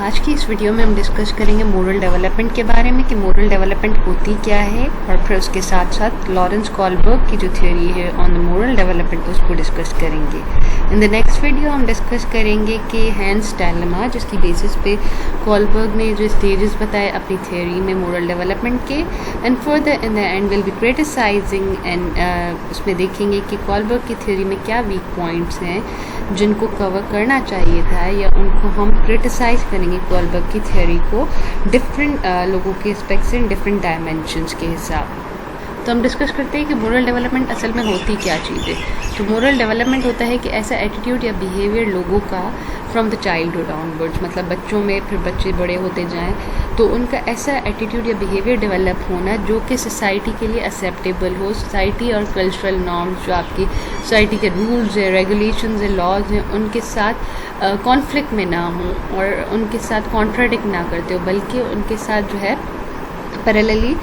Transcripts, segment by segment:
आज की इस वीडियो में हम डिस्कस करेंगे मोरल डेवलपमेंट के बारे में कि मोरल डेवलपमेंट होती क्या है, और फिर उसके साथ साथ लॉरेंस कॉलबर्ग की जो थ्योरी है ऑन द मोरल डेवलपमेंट उसको डिस्कस करेंगे। इन द नेक्स्ट वीडियो हम डिस्कस करेंगे कि हैंस डायलेमा, जिसकी बेसिस पे कॉलबर्ग ने जो स्टेजेस बताए अपनी थ्योरी में मोरल डेवलपमेंट के, and further in the end will be criticising and उसमें देखेंगे कि कॉलबर्ग की थ्योरी में क्या वीक पॉइंट्स हैं जिनको कवर करना चाहिए था, या उनको हम क्रिटिसाइज करेंगे कॉलबर्ग की थ्योरी को डिफरेंट लोगों के एस्पेक्ट से डिफरेंट डायमेंशंस के हिसाब। तो हम डिस्कस करते हैं कि मोरल डेवलपमेंट असल में होती क्या चीज़ है। तो मोरल डेवलपमेंट होता है कि ऐसा एटीट्यूड या बिहेवियर लोगों का फ्रॉम द चाइल्डहुड ऑनवर्ड्स, मतलब बच्चों में फिर बच्चे बड़े होते जाएं तो उनका ऐसा एटीट्यूड या बिहेवियर डेवलप होना जो कि सोसाइटी के लिए एक्सेप्टेबल हो। सोसाइटी और कल्चरल नॉर्म्स, जो आपकी सोसाइटी के रूल्स हैं, रेगुलेशंस हैं, लॉज हैं, उनके साथ कॉन्फ्लिक्ट में ना हो और उनके साथ कॉन्ट्राडिक्ट ना करते हो, बल्कि उनके साथ जो है पैरेलली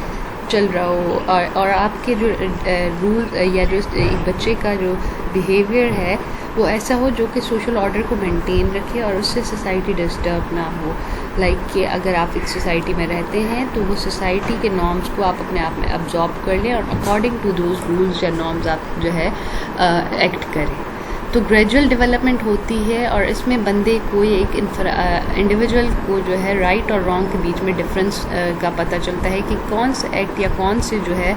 चल रहा हो। और आपके जो रूल या जो एक बच्चे का जो बिहेवियर है वो ऐसा हो जो कि सोशल ऑर्डर को मेंटेन रखे और उससे सोसाइटी डिस्टर्ब ना हो। लाइक कि अगर आप एक सोसाइटी में रहते हैं तो वो सोसाइटी के नॉर्म्स को आप अपने आप में अब्जॉर्ब कर लें और अकॉर्डिंग टू दोज रूल्स या नॉर्म्स आप जो है एक्ट करें। तो ग्रेजुअल डेवलपमेंट होती है और इसमें बंदे को एक इंडिविजुअल को जो है राइट और रॉन्ग के बीच में डिफरेंस का पता चलता है कि कौन से एक्ट या कौन से जो है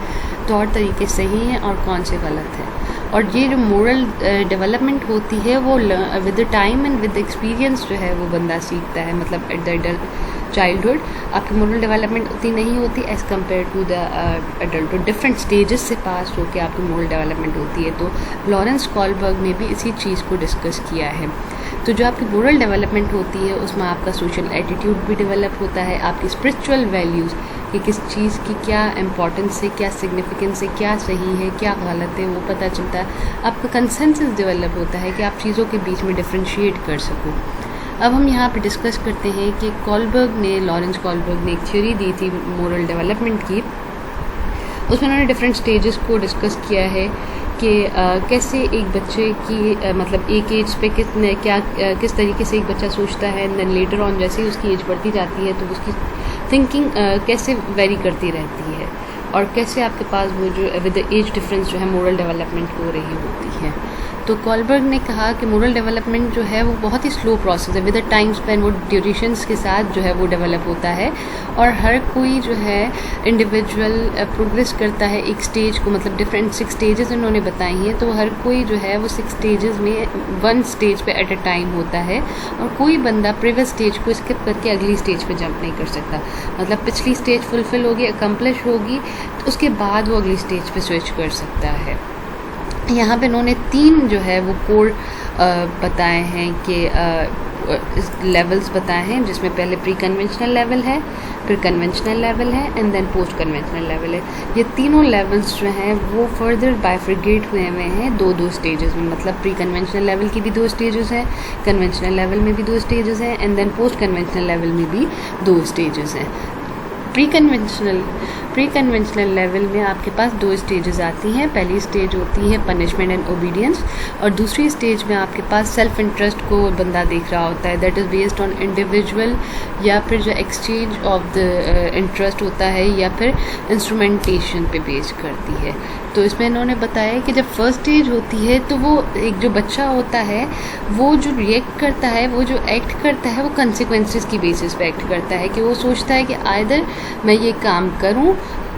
तौर तरीके सही हैं और कौन से गलत हैं। और ये जो मोरल डेवलपमेंट होती है वो with the time and with experience जो है वो बंदा सीखता है। मतलब एट द चाइल्डहुड आपकी मोरल डेवलपमेंट उतनी नहीं होती as compare to the adulthood. Different stages से पास होकर आपकी मोरल डेवलपमेंट होती है। तो लॉरेंस कॉलबर्ग ने भी इसी चीज़ को डिस्कस किया है। तो जो आपकी मोरल डेवलपमेंट होती है उसमें आपका सोशल एटीट्यूड भी डेवलप होता है, आपकी स्पिरिचुअल वैल्यूज़ कि किस चीज़ की क्या इंपॉर्टेंस है, क्या सिग्निफिकेंस है, क्या सही है, क्या गलत है, वो पता चलता है। आपका कंसेंसस डेवलप होता है कि आप चीज़ों के बीच में डिफ्रेंशिएट कर सको। अब हम यहाँ पे डिस्कस करते हैं कि लॉरेंस कॉलबर्ग ने एक थ्योरी दी थी मोरल डेवलपमेंट की। उसमें उन्होंने डिफरेंट स्टेजेस को डिस्कस किया है कि कैसे एक बच्चे की मतलब एक एज पे किस तरीके से एक बच्चा सोचता है, एंड देन लेटर ऑन जैसे ही उसकी एज बढ़ती जाती है तो उसकी थिंकिंग कैसे वेरी करती रहती है, और कैसे आपके पास वो जो विद द एज डिफरेंस जो है मोरल डेवलपमेंट हो रही होती है। तो कॉलबर्ग ने कहा कि मोरल डेवलपमेंट जो है वो बहुत ही स्लो प्रोसेस है, विद द टाइम स्पेन वो ड्यूरेशंस के साथ जो है वो डेवलप होता है। और हर कोई जो है इंडिविजुअल प्रोग्रेस करता है एक स्टेज को, मतलब डिफरेंट 6 स्टेजेस उन्होंने बताई हैं। तो हर कोई जो है वो 6 स्टेजेस में 1 स्टेज पे एट अ टाइम होता है, और कोई बंदा प्रीवियस स्टेज को स्किप करके अगली स्टेज पे जंप नहीं कर सकता। मतलब पिछली स्टेज फुलफिल होगी, अकम्प्लिश होगी, तो उसके बाद वो अगली स्टेज पे स्विच कर सकता है। यहाँ पे इन्होंने 3 जो है वो कोर बताए हैं कि लेवल्स बताए हैं, जिसमें पहले प्री कन्वेंशनल लेवल है, फिर कन्वेंशनल लेवल है, and then post conventional level है। ये तीनों लेवल्स जो हैं वो फर्दर बाइफ्रिकेट हुए हैं 2-2 स्टेजेस में। मतलब प्री कन्वेंशनल लेवल की भी 2 स्टेजेस हैं, कन्वेंशनल लेवल में भी 2 स्टेजेस हैं, and then post conventional level में भी 2 स्टेजेस हैं। प्री कन्वेंशनल लेवल में आपके पास 2 स्टेजेस आती हैं। पहली स्टेज होती है पनिशमेंट एंड ओबीडियंस, और दूसरी स्टेज में आपके पास सेल्फ इंटरेस्ट को बंदा देख रहा होता है, that is based on individual, या फिर जो एक्सचेंज ऑफ द इंटरेस्ट होता है, या फिर इंस्ट्रूमेंटेशन पे बेस करती है। तो इसमें इन्होंने बताया कि जब फर्स्ट स्टेज होती है तो वो एक जो बच्चा होता है वो जो रिएक्ट करता है, वो जो एक्ट करता है, वो कंसिक्वेंसेस की बेसिस पे एक्ट करता है। कि वो सोचता है कि आइदर मैं ये काम करूं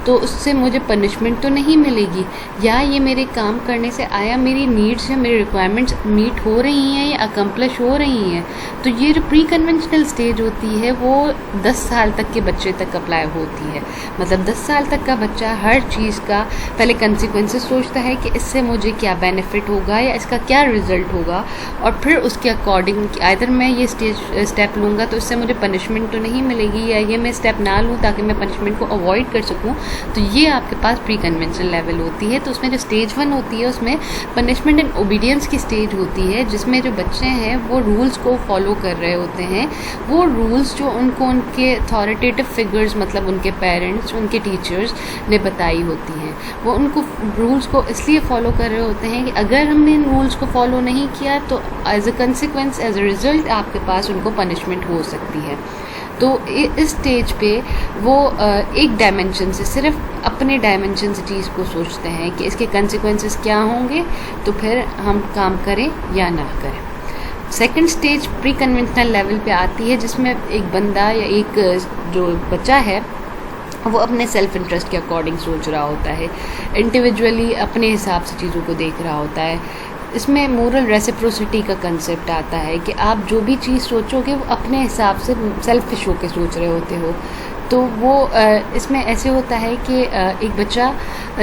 तो उससे मुझे पनिशमेंट तो नहीं मिलेगी, या ये मेरे काम करने से आया मेरी नीड्स या मेरी रिक्वायरमेंट्स मीट हो रही हैं या अकम्प्लिश हो रही हैं। तो ये जो प्री कन्वेंशनल स्टेज होती है वो 10 साल तक के बच्चे तक अप्लाई होती है। मतलब 10 साल तक का बच्चा हर चीज़ का पहले कंसिक्वेंसेस सोचता है कि इससे मुझे क्या बेनिफिट होगा या इसका क्या रिजल्ट होगा, और फिर उसके अकॉर्डिंग आइदर मैं ये स्टेप लूँगा तो इससे मुझे पनिशमेंट तो नहीं मिलेगी, या ये मैं स्टेप ना लूँ ताकि मैं पनिशमेंट को अवॉइड कर सकूँ, तो ये आपके पास प्री कन्वेंशनल लेवल होती है। तो उसमें जो स्टेज 1 होती है उसमें पनिशमेंट एंड ओबीडियंस की स्टेज होती है, जिसमें जो बच्चे हैं वो रूल्स को फॉलो कर रहे होते हैं। वो रूल्स जो उनको उनके अथॉरिटेटिव फिगर्स मतलब उनके पेरेंट्स, उनके टीचर्स ने बताई होती हैं, वो उनको रूल्स को इसलिए फॉलो कर रहे होते हैं कि अगर हमने इन रूल्स को फॉलो नहीं किया तो as a consequence, as a result आपके पास उनको पनिशमेंट हो सकती है। तो इस स्टेज पे वो एक डायमेंशन से, सिर्फ अपने डायमेंशन से चीज़ को सोचते हैं कि इसके कंसिक्वेंसेस क्या होंगे, तो फिर हम काम करें या ना करें। Second stage pre conventional level पे आती है, जिसमें एक बंदा या एक जो बच्चा है वो अपने सेल्फ इंटरेस्ट के अकॉर्डिंग सोच रहा होता है, इंडिविजुअली अपने हिसाब से चीज़ों को देख रहा होता है। इसमें मोरल रेसिप्रोसिटी का कंसेप्ट आता है कि आप जो भी चीज़ सोचोगे वो अपने हिसाब से सेल्फिश होकर सोच रहे होते हो। तो वो इसमें ऐसे होता है कि एक बच्चा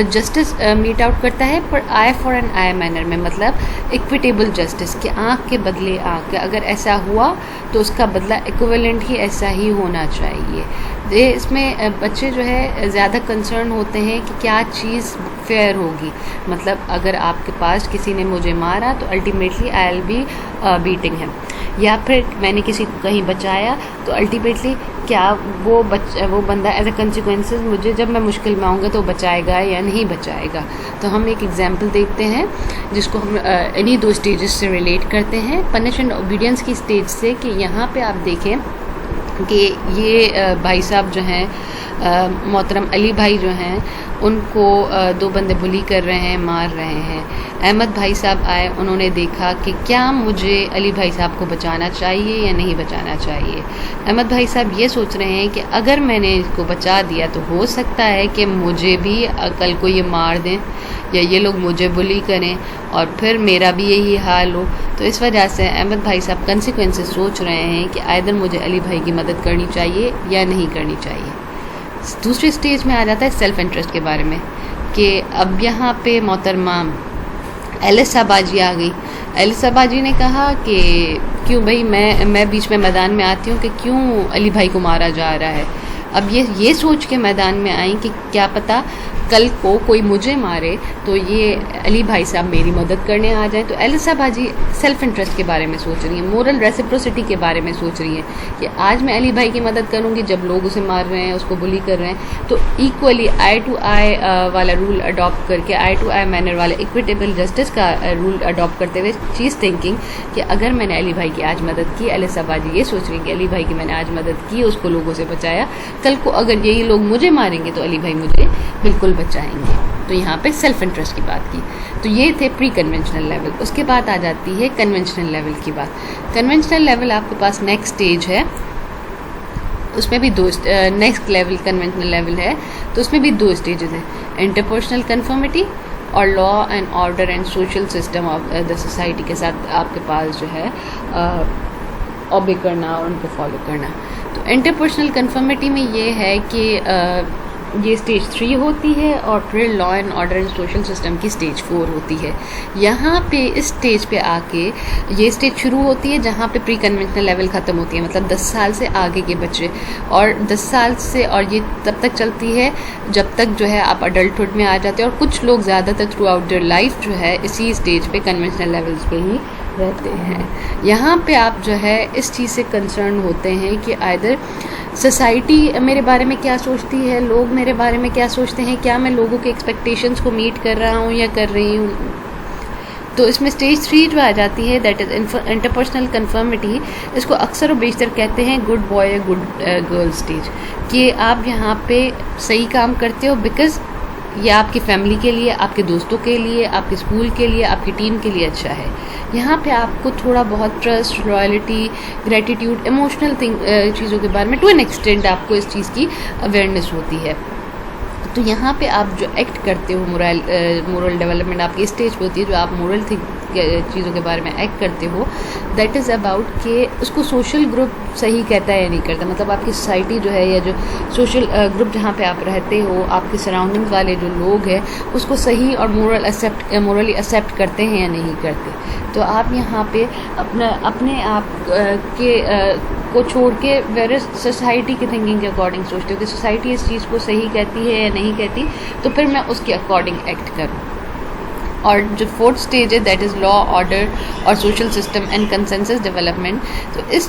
जस्टिस मीट आउट करता है पर I for an I manner में, मतलब इक्विटेबल जस्टिस कि आँख के बदले आँख, अगर ऐसा हुआ तो उसका बदला इक्विवेलेंट ही ऐसा ही होना चाहिए। इसमें बच्चे जो है ज़्यादा कंसर्न होते हैं कि क्या चीज़ फेयर होगी, मतलब अगर आपके पास किसी ने मुझे मारा तो ultimately I will be beating him, या फिर मैंने किसी को कहीं बचाया तो अल्टीमेटली क्या वो बंदा एज अ कंसिक्वेंसेस मुझे जब मैं मुश्किल में आऊँगा तो बचाएगा या नहीं बचाएगा। तो हम एक एग्जांपल देखते हैं जिसको हम इन्हीं 2 स्टेजेस से रिलेट करते हैं, पनिश एंड ओबीडियंस की स्टेज से, कि यहाँ पे आप देखें कि ये भाई साहब जो हैं मोहतरम अली भाई जो हैं उनको 2 बंदे बुली कर रहे हैं, मार रहे हैं। अहमद भाई साहब आए, उन्होंने देखा कि क्या मुझे अली भाई साहब को बचाना चाहिए या नहीं बचाना चाहिए। अहमद भाई साहब ये सोच रहे हैं कि अगर मैंने इसको बचा दिया तो हो सकता है कि मुझे भी कल को ये मार दें या ये लोग मुझे बुली करें और फिर मेरा भी यही हाल हो। तो इस वजह से अहमद भाई साहब कंसिक्वेंसेस सोच रहे हैं कि आइदर मुझे अली भाई की मदद करनी चाहिए या नहीं करनी चाहिए। दूसरे स्टेज में आ जाता है सेल्फ इंटरेस्ट के बारे में, कि अब यहाँ पे मोहतरमा एलिसा बाजी आ गई। एलिसा बाजी ने कहा कि क्यों भाई मैं बीच में मैदान में आती हूँ कि क्यों अली भाई को मारा जा रहा है। अब ये सोच के मैदान में आई कि क्या पता कल को कोई मुझे मारे तो ये अली भाई साहब मेरी मदद करने आ जाए। तो एलिसा बाजी सेल्फ इंटरेस्ट के बारे में सोच रही है, मोरल रेसिप्रोसिटी के बारे में सोच रही है कि आज मैं अली भाई की मदद करूंगी जब लोग उसे मार रहे हैं, उसको बुली कर रहे हैं। तो इक्वली आई टू आई वाला रूल अडॉप्ट करके, आई टू आई मैनर वाला इक्विटेबल जस्टिस का रूल अडॉप्ट करते हुए चीज़ थिंकिंग कि अगर मैंने अली भाई की आज मदद की, एलिसा बाजी ये सोच रही है कि अली भाई की मैंने आज मदद की, उसको लोगों से बचाया, कल को अगर यही लोग मुझे मारेंगे तो अली भाई मुझे बिल्कुल बचाएंगे। तो यहाँ पे सेल्फ इंटरेस्ट की बात की। तो ये थे प्री कन्वेंशनल लेवल। उसके बाद आ जाती है कन्वेंशनल लेवल की बात। कन्वेंशनल लेवल आपके पास नेक्स्ट स्टेज है, उसमें भी 2 नेक्स्ट लेवल कन्वेंशनल लेवल है, तो उसमें भी 2 स्टेजेस हैं, इंटरपर्सनल कन्फर्मिटी और law and order and social system of the society के साथ आपके पास जो है ऑबे करना और उनको फॉलो करना। तो इंटरपर्सनल कन्फर्मिटी में ये है कि ये स्टेज 3 होती है और फिर law and order and social system की स्टेज 4 होती है। यहाँ पे इस स्टेज पे आके ये स्टेज शुरू होती है जहाँ पे प्री कन्वेंशनल लेवल ख़त्म होती है, मतलब 10 साल से आगे के बच्चे, और 10 साल से, और ये तब तक चलती है जब तक जो है आप अडल्टहुड में आ जाते हैं। और कुछ लोग ज़्यादातर थ्रू आउट देयर लाइफ जो है इसी स्टेज पे कन्वेंशनल लेवल्स पे ही रहते हैं। यहाँ पे आप जो है इस चीज़ से कंसर्न होते हैं कि आइदर सोसाइटी मेरे बारे में क्या सोचती है, लोग मेरे बारे में क्या सोचते हैं, क्या मैं लोगों के एक्सपेक्टेशंस को मीट कर रहा हूँ या कर रही हूँ। तो इसमें स्टेज 3 जो आ जाती है दैट इज़ इंटरपर्सनल कन्फर्मिटी, इसको अक्सर और बेशतर कहते हैं गुड बॉय या गुड गर्ल स्टेज, कि आप यहाँ पे सही काम करते हो बिकॉज ये आपकी फैमिली के लिए, आपके दोस्तों के लिए, आपके स्कूल के लिए, आपकी टीम के लिए अच्छा है। यहाँ पे आपको थोड़ा बहुत ट्रस्ट, लॉयल्टी, ग्रेटिट्यूड, इमोशनल चीज़ों के बारे में टू एन एक्सटेंट आपको इस चीज़ की अवेयरनेस होती है। तो यहाँ पे आप जो एक्ट करते हो, मोरल डेवलपमेंट आपकी स्टेज पे होती है, जो आप मोरल चीज़ों के बारे में एक्ट करते हो, दैट इज़ अबाउट कि उसको सोशल ग्रुप सही कहता है या नहीं करता, मतलब आपकी सोसाइटी जो है या जो सोशल ग्रुप जहाँ पे आप रहते हो, आपके सराउंडिंग्स वाले जो लोग हैं उसको सही और मोरली एक्सेप्ट करते हैं या नहीं करते। तो आप यहाँ पे अपने आप के को छोड़ के वेर सोसाइटी की थिंकिंग के अकॉर्डिंग सोचती हूँ कि सोसाइटी इस चीज़ को सही कहती है या नहीं कहती, तो फिर मैं उसके अकॉर्डिंग एक्ट करूँ। और जो फोर्थ स्टेज है दैट इज़ लॉ, ऑर्डर और social system and consensus development. तो इस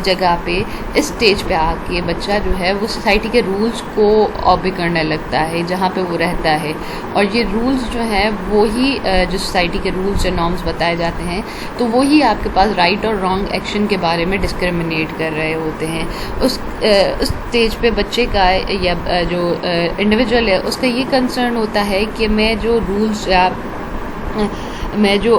जगह पे, इस स्टेज पे आके बच्चा जो है वो सोसाइटी के रूल्स को ऑबे करने लगता है जहाँ पे वो रहता है, और ये रूल्स जो हैं वो ही जो सोसाइटी के रूल्स या नॉर्म्स बताए जाते हैं, तो वो ही आपके पास राइट और रॉन्ग एक्शन के बारे में डिस्क्रिमिनेट कर रहे होते हैं। उस स्टेज पे बच्चे का या जो इंडिविजुअल है उसका ये कंसर्न होता है कि मैं जो रूल्स या मैं जो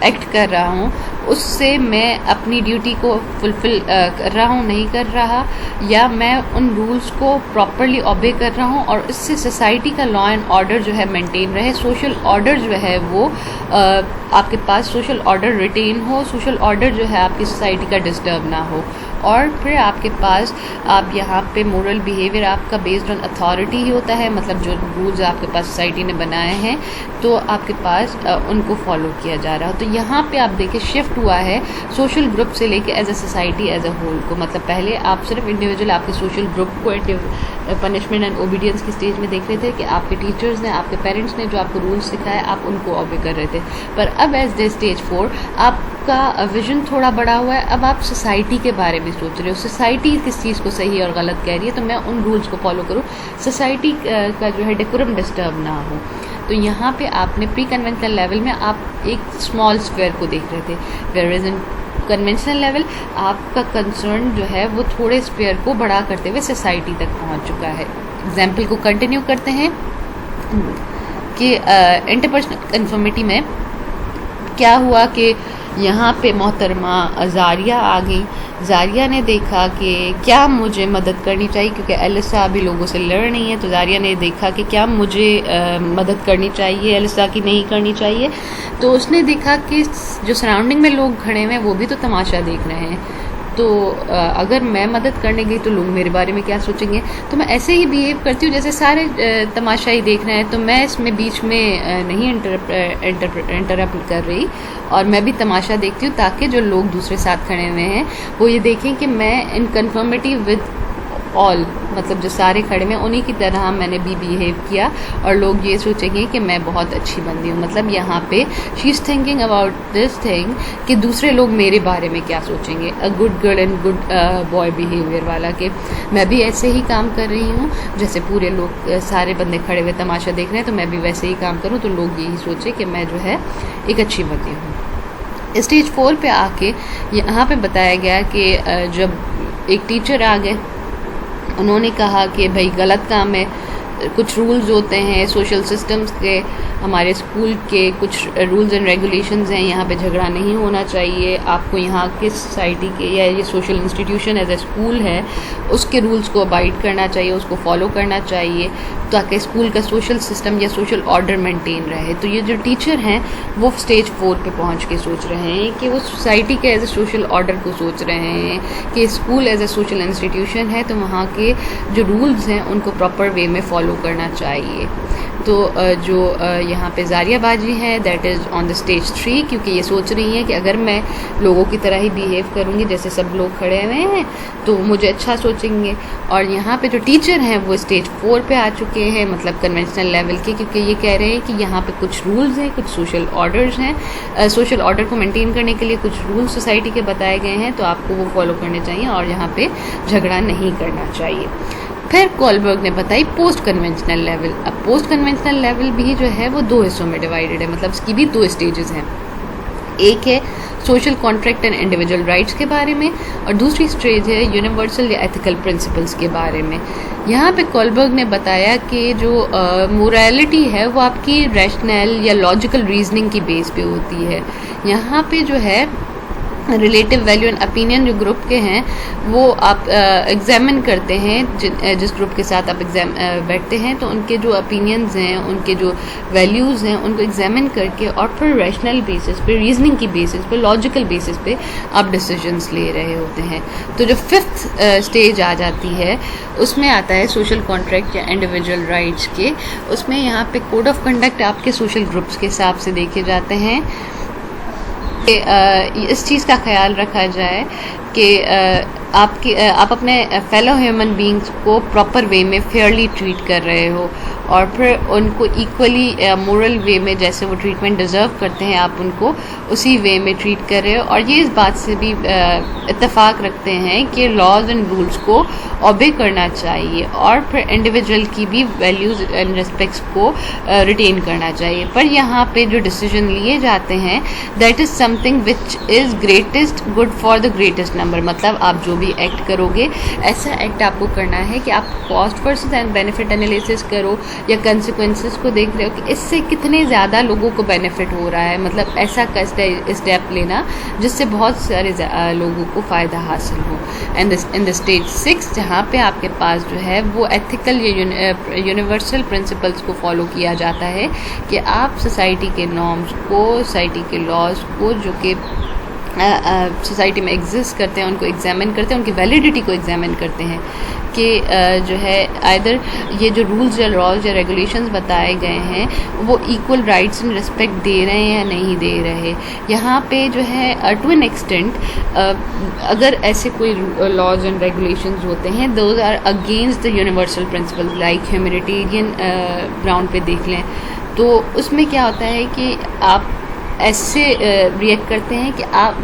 एक्ट कर रहा हूँ उससे मैं अपनी ड्यूटी को फुलफ़िल कर रहा हूँ, नहीं कर रहा, या मैं उन रूल्स को प्रॉपरली ऑबे कर रहा हूँ और इससे सोसाइटी का लॉ एंड ऑर्डर जो है मेंटेन रहे, सोशल ऑर्डर जो है वो आपके पास सोशल ऑर्डर रिटेन हो, सोशल ऑर्डर जो है आपकी सोसाइटी का डिस्टर्ब ना हो। और फिर आपके पास आप यहाँ पे मोरल बिहेवियर आपका बेस्ड ऑन अथॉरिटी ही होता है, मतलब जो रूल्स आपके पास सोसाइटी ने बनाए हैं तो आपके पास उनको फॉलो किया जा रहा हो। तो यहाँ पे आप देखिए शिफ्ट हुआ है सोशल ग्रुप से लेके as a society as a whole को। मतलब पहले आप सिर्फ इंडिविजुअल आपके सोशल ग्रुप को पनिशमेंट एंड ओबीडियंस की स्टेज में देख रहे थे कि आपके टीचर्स ने, आपके पेरेंट्स ने जो आपको रूल्स सिखाए आप उनको ऑबे कर रहे थे, पर अब एज द स्टेज 4 आपका विजन थोड़ा बड़ा हुआ है। अब आप सोसाइटी के बारे में सोच रहे हो, सोसाइटी किस चीज़ को सही और गलत कह रही है तो मैं उन रूल्स को फॉलो करूँ, सोसाइटी का जो है डेकोरम डिस्टर्ब ना हो। तो यहाँ पे आपने प्री कन्वेंशनल लेवल में आप एक स्मॉल स्क्वायर को देख रहे थे, where is in conventional level आपका कंसर्न जो है वो थोड़े स्क्वायर को बड़ा करते हुए सोसाइटी तक पहुँच चुका है। एग्जाम्पल को कंटिन्यू करते हैं कि इंटरपर्सनल कन्फर्मिटी में क्या हुआ कि यहाँ पे मोहतरमा जारिया आ गई। जारिया ने देखा कि क्या मुझे मदद करनी चाहिए, क्योंकि एलिसा अभी लोगों से लड़ रही है, तो जारिया ने देखा कि क्या मुझे मदद करनी चाहिए एलिसा की नहीं करनी चाहिए। तो उसने देखा कि जो सराउंडिंग में लोग खड़े हुए हैं वो भी तो तमाशा देख रहे हैं, तो अगर मैं मदद करने गई तो लोग मेरे बारे में क्या सोचेंगे, तो मैं ऐसे ही बिहेव करती हूँ जैसे सारे तमाशा ही देख रहे हैं। तो मैं इसमें बीच में नहीं इंटरप्ट कर रही और मैं भी तमाशा देखती हूँ ताकि जो लोग दूसरे साथ खड़े हुए हैं वो ये देखें कि मैं इन कन्फर्मिटी विद ऑल, मतलब जो सारे खड़े में उन्हीं की तरह मैंने भी बिहेव किया और लोग ये सोचेंगे कि मैं बहुत अच्छी बंदी हूँ। मतलब यहाँ पे she is thinking about this thing कि दूसरे लोग मेरे बारे में क्या सोचेंगे, a good girl and good boy behaviour वाला, कि मैं भी ऐसे ही काम कर रही हूँ जैसे पूरे लोग सारे बंदे खड़े हुए तमाशा देख रहे हैं, तो मैं भी वैसे ही काम करूँ तो लोग यही सोचे कि मैं जो है एक अच्छी बंदी हूँ। स्टेज 4 पे आके यहाँ पे बताया गया कि जब एक टीचर आ गए, उन्होंने कहा कि भाई गलत काम है, कुछ रूल्स होते हैं सोशल सिस्टम्स के, हमारे स्कूल के कुछ रूल्स एंड रेगुलेशंस हैं, यहाँ पे झगड़ा नहीं होना चाहिए, आपको यहाँ के सोसाइटी के या ये social institution as a school है उसके रूल्स को अबाइड करना चाहिए, उसको फॉलो करना चाहिए ताकि स्कूल का सोशल सिस्टम या सोशल ऑर्डर मेंटेन रहे। तो ये जो टीचर हैं वो स्टेज 4 पे पहुँच के सोच रहे हैं कि वो सोसाइटी के एज ए सोशल ऑर्डर को सोच रहे हैं कि school as a social institution है तो वहाँ के जो रूल्स हैं उनको प्रॉपर वे में फॉलो करना चाहिए। तो जो यहाँ पे जारिया बाजी हैं that is on the stage 3, क्योंकि ये सोच रही हैं कि अगर मैं लोगों की तरह ही बिहेव करूँगी जैसे सब लोग खड़े हुए हैं तो मुझे अच्छा सोचेंगे। और यहाँ पे जो टीचर हैं वो स्टेज 4 पे आ चुके हैं, मतलब कन्वेंशनल लेवल के, क्योंकि ये कह रहे हैं कि यहाँ पे कुछ रूल्स हैं, कुछ सोशल ऑर्डर्स हैं, सोशल ऑर्डर को मेंटेन करने के लिए कुछ रूल्स सोसाइटी के बताए गए हैं तो आपको वो फॉलो करने चाहिए और यहाँ पे झगड़ा नहीं करना चाहिए। फिर कोलबर्ग ने बताई पोस्ट कन्वेंशनल लेवल। अब पोस्ट कन्वेंशनल लेवल भी जो है वो 2 हिस्सों में डिवाइडेड है, मतलब इसकी भी 2 स्टेजेस हैं। एक है social contract and individual rights के बारे में और दूसरी स्टेज है यूनिवर्सल या एथिकल प्रिंसिपल्स के बारे में। यहाँ पे कोलबर्ग ने बताया कि जो मोरालिटी है वो आपकी रैशनल या लॉजिकल रीजनिंग की बेस पे होती है। यहाँ पे जो है रिलेटिव वैल्यू एंड ओपिनियन जो ग्रुप के हैं वो आप एग्जामिन करते हैं, जिस ग्रुप के साथ आप बैठते हैं तो उनके जो ओपिनियंस हैं, उनके जो वैल्यूज़ हैं उनको एग्जामिन करके और फिर रैशनल बेसिस पे, रीजनिंग की बेसिस पे, लॉजिकल बेसिस पे आप डिसीजंस ले रहे होते हैं। तो जो 5th स्टेज आ जाती है उसमें आता है सोशल कॉन्ट्रैक्ट या इंडिविजुअल राइट्स के। उसमें यहाँ पे कोड ऑफ कंडक्ट आपके सोशल ग्रुप्स के हिसाब से देखे जाते हैं। इस चीज़ का ख्याल रखा जाए कि आप अपने फेलो ह्यूमन बींग्स को प्रॉपर वे में फेयरली ट्रीट कर रहे हो और फिर उनको इक्वली मोरल वे में जैसे वो ट्रीटमेंट डिज़र्व करते हैं आप उनको उसी वे में ट्रीट कर रहे हो। और ये इस बात से भी इत्तेफाक रखते हैं कि लॉज एंड रूल्स को ओबे करना चाहिए और फिर इंडिविजुअल की भी वैल्यूज़ एंड रिस्पेक्ट्स को रिटेन करना चाहिए। पर यहाँ पे जो डिसीजन लिए जाते हैं that is something which is greatest good for the greatest number. मतलब आप जो भी एक्ट करोगे ऐसा एक्ट आपको करना है कि आप cost versus and benefit analysis करो या कंसिक्वेंसेस को देख रहे हो कि इससे कितने ज़्यादा लोगों को बेनिफिट हो रहा है। मतलब ऐसा स्टेप लेना जिससे बहुत सारे लोगों को फ़ायदा हासिल हो। एंड इन द स्टेज 6 जहाँ पे आपके पास जो है वो एथिकल या यूनिवर्सल प्रिंसिपल्स को फॉलो किया जाता है कि आप सोसाइटी के नॉर्म्स को, सोसाइटी के लॉज को जो कि सोसाइटी में एग्जिस्ट करते हैं उनको एग्जामिन करते हैं, उनकी वैलिडिटी को एग्जामिन करते हैं कि जो है आइदर ये जो रूल्स या लॉज या रेगुलेशंस बताए गए हैं वो इक्वल राइट्स एंड रिस्पेक्ट दे रहे हैं या नहीं दे रहे। यहाँ पे जो है टू एन एक्सटेंट अगर ऐसे कोई लॉज एंड रेगुलेशंस होते हैं those are against the universal principles like humanitarian ground पे देख लें तो उसमें क्या होता है कि आप ऐसे रिएक्ट करते हैं कि आप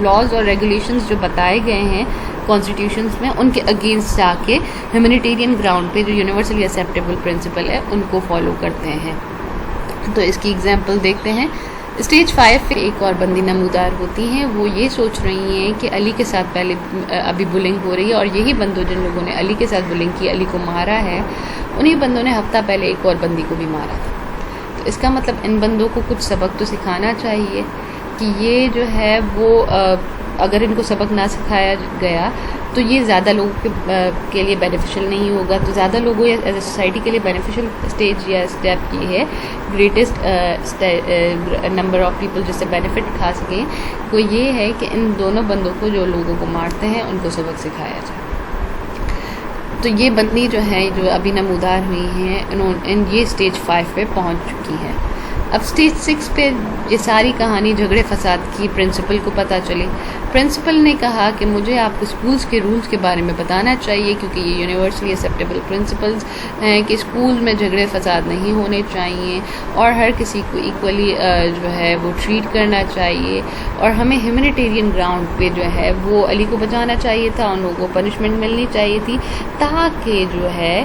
लॉज और रेगुलेशंस जो बताए गए हैं कॉन्स्टिट्यूशंस में उनके अगेंस्ट जाके ह्यूमैनिटेरियन ग्राउंड पे जो यूनिवर्सली एक्सेप्टेबल प्रिंसिपल है उनको फॉलो करते हैं। तो इसकी एग्जांपल देखते हैं। स्टेज 5 पे एक और बंदी नमूदार होती हैं, वो ये सोच रही हैं कि अली के साथ पहले अभी बुलिंग हो रही है और यही बंदों जिन लोगों ने अली के साथ बुलिंग की, अली को मारा है, उन्हीं बंदों ने हफ्ता पहले एक और बंदी को भी मारा था। तो इसका मतलब इन बंदों को कुछ सबक तो सिखाना चाहिए कि ये जो है वो अगर इनको सबक ना सिखाया गया तो ये ज़्यादा लोगों के लिए बेनिफिशियल नहीं होगा। तो ज़्यादा लोगों या एज ए सोसाइटी के लिए बेनिफिशियल स्टेज या स्टेप ये है ग्रेटेस्ट नंबर ऑफ पीपल जिससे बेनिफिट उठा सकें वो ये है कि इन दोनों बंदों को जो लोगों को मारते हैं उनको सबक सिखाया जाए। तो ये बंदी जो है जो अभी नमूदार हुई हैं ये स्टेज 5 पे पहुंच चुकी है। अब स्टेज 6 पे ये सारी कहानी झगड़े फसाद की प्रिंसिपल को पता चली। प्रिंसिपल ने कहा कि मुझे आपको स्कूल्स के रूल्स के बारे में बताना चाहिए क्योंकि ये यूनिवर्सली एक्सेप्टेबल प्रिंसिपल्स हैं कि स्कूल में झगड़े फसाद नहीं होने चाहिए और हर किसी को इक्वली जो है वो ट्रीट करना चाहिए और हमें ह्यूमैनिटेरियन ग्राउंड पे जो है वो अली को बचाना चाहिए था, उन लोगों को पनिशमेंट मिलनी चाहिए थी ताकि जो है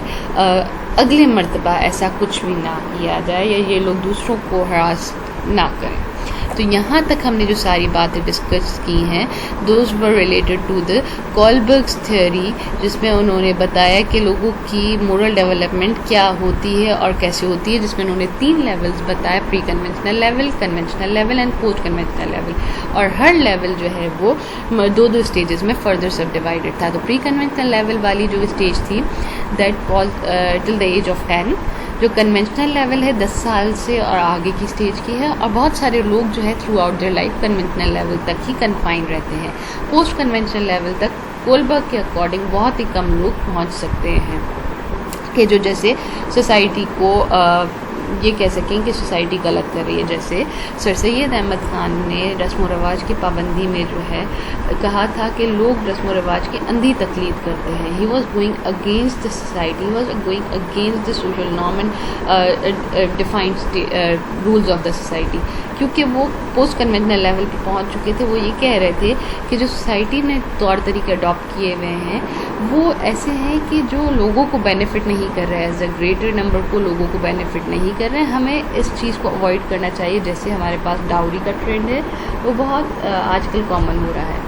अगले मर्तबा ऐसा कुछ भी ना किया जाए या ये लोग दूसरों को हरास ना करें। तो यहाँ तक हमने जो सारी बातें डिस्कस की हैं those were related to the Kohlberg's theory जिसमें उन्होंने बताया कि लोगों की मोरल डेवलपमेंट क्या होती है और कैसे होती है, जिसमें उन्होंने 3 लेवल्स बताए, pre conventional level, conventional level and post conventional level. और हर लेवल जो है वो 2-2 स्टेजेस में फर्दर सब डिवाइडेड था। तो प्री कन्वेंशनल लेवल वाली जो स्टेज थी that was till the age of 10। जो कन्वेंशनल लेवल है 10 साल से और आगे की स्टेज की है और बहुत सारे लोग जो है through out their life conventional level तक ही कन्फाइन रहते हैं। पोस्ट कन्वेंशनल लेवल तक कोलबर्ग के अकॉर्डिंग बहुत ही कम लोग पहुंच सकते हैं कि जो जैसे सोसाइटी को ये कह सकें कि सोसाइटी गलत कर रही है। जैसे सर सैयद अहमद ख़ान ने रस्म व रवाज की पाबंदी में जो है कहा था कि लोग रस्म व रवाज की अंधी तकलीद करते हैं। He was going against the society, he was going against the social norm and defined rules of the society. क्योंकि वो पोस्ट कन्वेंशनल लेवल पे पहुंच चुके थे, वो ये कह रहे थे कि जो सोसाइटी ने तौर तरीके अडॉप्ट किए हुए हैं वो ऐसे हैं कि जो लोगों को बेनिफिट नहीं कर रहे हैं, एज अ ग्रेटर नंबर को लोगों को बेनिफिट नहीं कर रहे हैं। हमें इस चीज़ को अवॉइड करना चाहिए। जैसे हमारे पास डाउरी का ट्रेंड है वो बहुत आजकल कॉमन हो रहा है,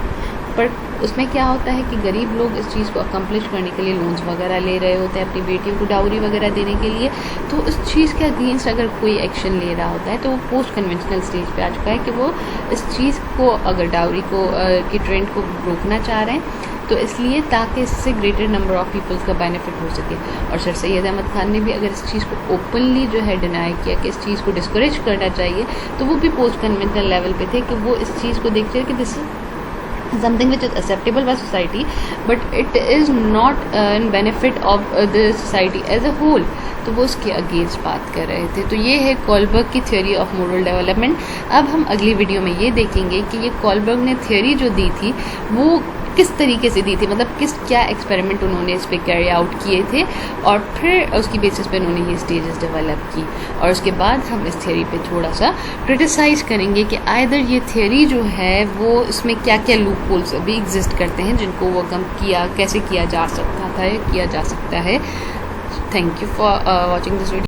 पर उसमें क्या होता है कि गरीब लोग इस चीज़ को अकम्प्लिश करने के लिए लोन्स वगैरह ले रहे होते हैं अपनी बेटियों को डाउरी वगैरह देने के लिए। तो उस चीज़ के अगेंस्ट अगर कोई एक्शन ले रहा होता है तो वो पोस्ट कन्वेंशनल स्टेज पे आ चुका है कि वो इस चीज़ को अगर डाउरी को की ट्रेंड को रोकना चाह रहे हैं तो इसलिए ताकि इससे ग्रेटर नंबर ऑफ पीपल्स का बेनिफिट हो सके। और सर सैयद अहमद ख़ान ने भी अगर इस चीज़ को ओपनली जो है डिनाई किया कि इस चीज़ को डिस्करेज करना चाहिए, तो वो भी पोस्ट कन्वेंशनल लेवल पे थे कि वो इस चीज़ को देखते हैं कि this something which is acceptable by society but it is not in benefit of the society as a whole। तो वो उसके अगेंस्ट बात कर रहे थे। तो ये है कोलबर्ग की थ्योरी ऑफ मोरल डेवलपमेंट। अब हम अगली वीडियो में ये देखेंगे कि ये कोलबर्ग ने थ्योरी जो दी थी वो किस तरीके से दी थी, मतलब क्या एक्सपेरिमेंट उन्होंने इस पर कैरी आउट किए थे, और फिर उसकी बेसिस पे उन्होंने ये स्टेजेस डेवलप की। और उसके बाद हम इस थियोरी पे थोड़ा सा क्रिटिसाइज़ करेंगे कि आइदर ये थियोरी जो है वो इसमें क्या क्या लूप होल्स अभी एग्जिस्ट करते हैं जिनको ओवरकम कैसे किया जा सकता था, किया जा सकता है। Thank you for watching this video.